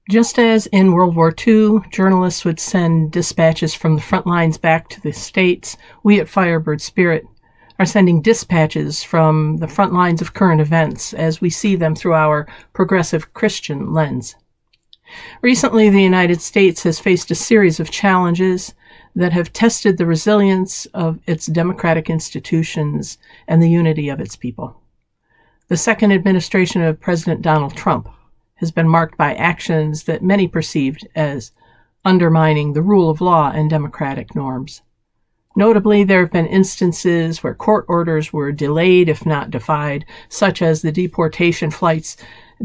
Just as in World War II, journalists would send dispatches from the front lines back to the States, we at Firebird Spirit are sending dispatches from the front lines of current events as we see them through our progressive Christian lens. Recently, the United States has faced a series of challenges that have tested the resilience of its democratic institutions and the unity of its people. The second administration of President Donald Trump has been marked by actions that many perceived as undermining the rule of law and democratic norms. Notably, there have been instances where court orders were delayed, if not defied, such as the deportation flights,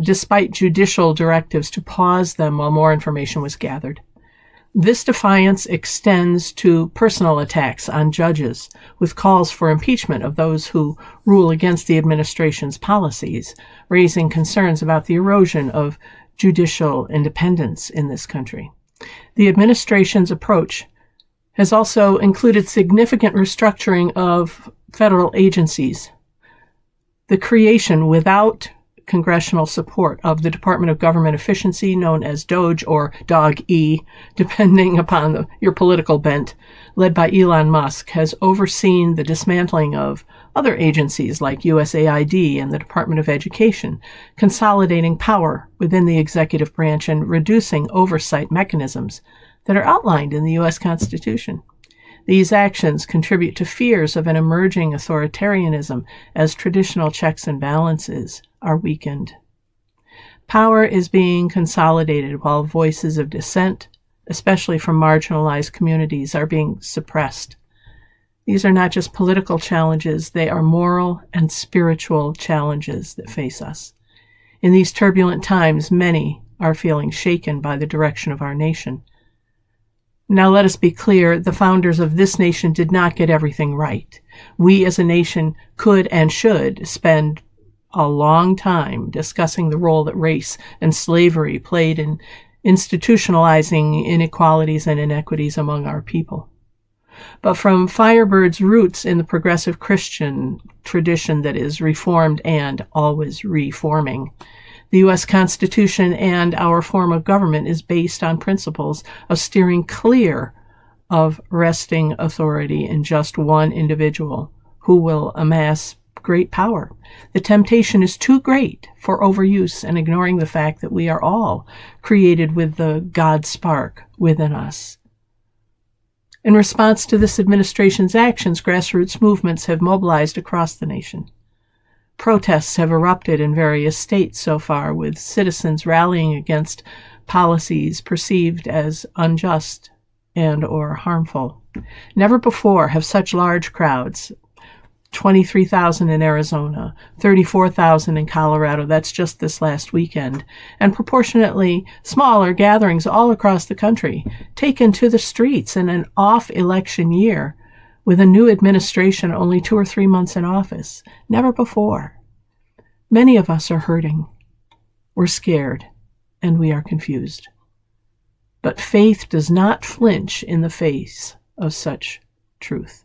despite judicial directives to pause them while more information was gathered. This defiance extends to personal attacks on judges, with calls for impeachment of those who rule against the administration's policies, raising concerns about the erosion of judicial independence in this country. The administration's approach has also included significant restructuring of federal agencies, the creation without congressional support of the Department of Government Efficiency, known as DOGE or DOG-E, depending upon your political bent, led by Elon Musk, has overseen the dismantling of other agencies like USAID and the Department of Education, consolidating power within the executive branch and reducing oversight mechanisms that are outlined in the U.S. Constitution. These actions contribute to fears of an emerging authoritarianism as traditional checks and balances are weakened. Power is being consolidated while voices of dissent, especially from marginalized communities, are being suppressed. These are not just political challenges, they are moral and spiritual challenges that face us. In these turbulent times, many are feeling shaken by the direction of our nation. Now let us be clear, the founders of this nation did not get everything right. We as a nation could and should spend a long time discussing the role that race and slavery played in institutionalizing inequalities and inequities among our people. But from Firebird's roots in the progressive Christian tradition that is reformed and always reforming, the U.S. Constitution and our form of government is based on principles of steering clear of resting authority in just one individual who will amass great power. The temptation is too great for overuse and ignoring the fact that we are all created with the God spark within us. In response to this administration's actions, grassroots movements have mobilized across the nation. Protests have erupted in various states so far, with citizens rallying against policies perceived as unjust and or harmful. Never before have such large crowds, 23,000 in Arizona, 34,000 in Colorado, that's just this last weekend, and proportionately smaller gatherings all across the country, taken to the streets in an off-election year with a new administration only 2 or 3 months in office. Never before. Many of us are hurting. We're scared, and we are confused. But faith does not flinch in the face of such truth.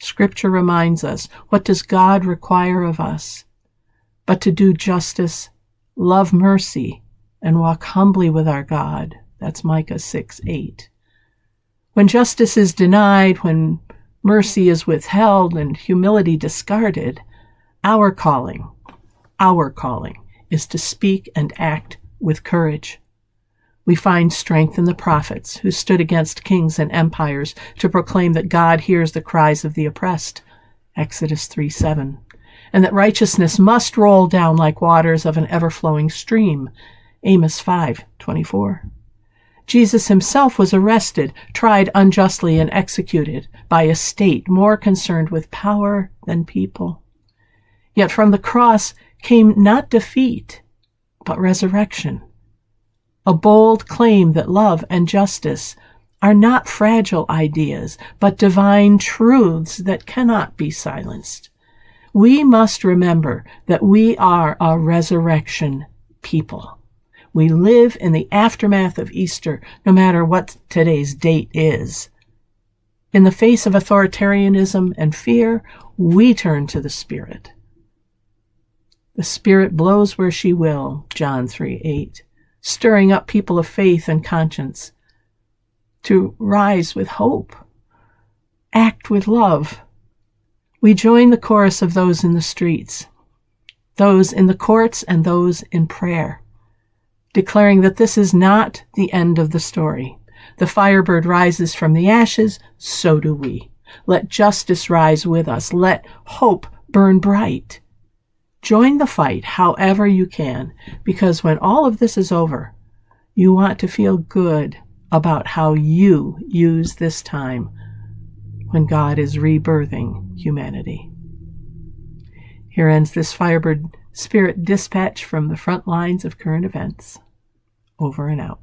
Scripture reminds us, what does God require of us? But to do justice, love mercy, and walk humbly with our God. That's Micah 6:8. When justice is denied, when mercy is withheld, and humility discarded, our calling is to speak and act with courage. We find strength in the prophets who stood against kings and empires to proclaim that God hears the cries of the oppressed, Exodus 3:7, and that righteousness must roll down like waters of an ever-flowing stream, Amos 5:24. Jesus himself was arrested, tried unjustly, and executed by a state more concerned with power than people. Yet from the cross came not defeat, but resurrection. A bold claim that love and justice are not fragile ideas, but divine truths that cannot be silenced. We must remember that we are a resurrection people. We live in the aftermath of Easter, no matter what today's date is. In the face of authoritarianism and fear, we turn to the Spirit. The Spirit blows where she will, John 3:8. stirring up people of faith and conscience to rise with hope, act with love. We join the chorus of those in the streets, those in the courts, and those in prayer, declaring that this is not the end of the story. The Firebird rises from the ashes, so do we. Let justice rise with us. Let hope burn bright. Join the fight however you can, because when all of this is over, you want to feel good about how you use this time when God is rebirthing humanity. Here ends this Firebird Spirit dispatch from the front lines of current events. Over and out.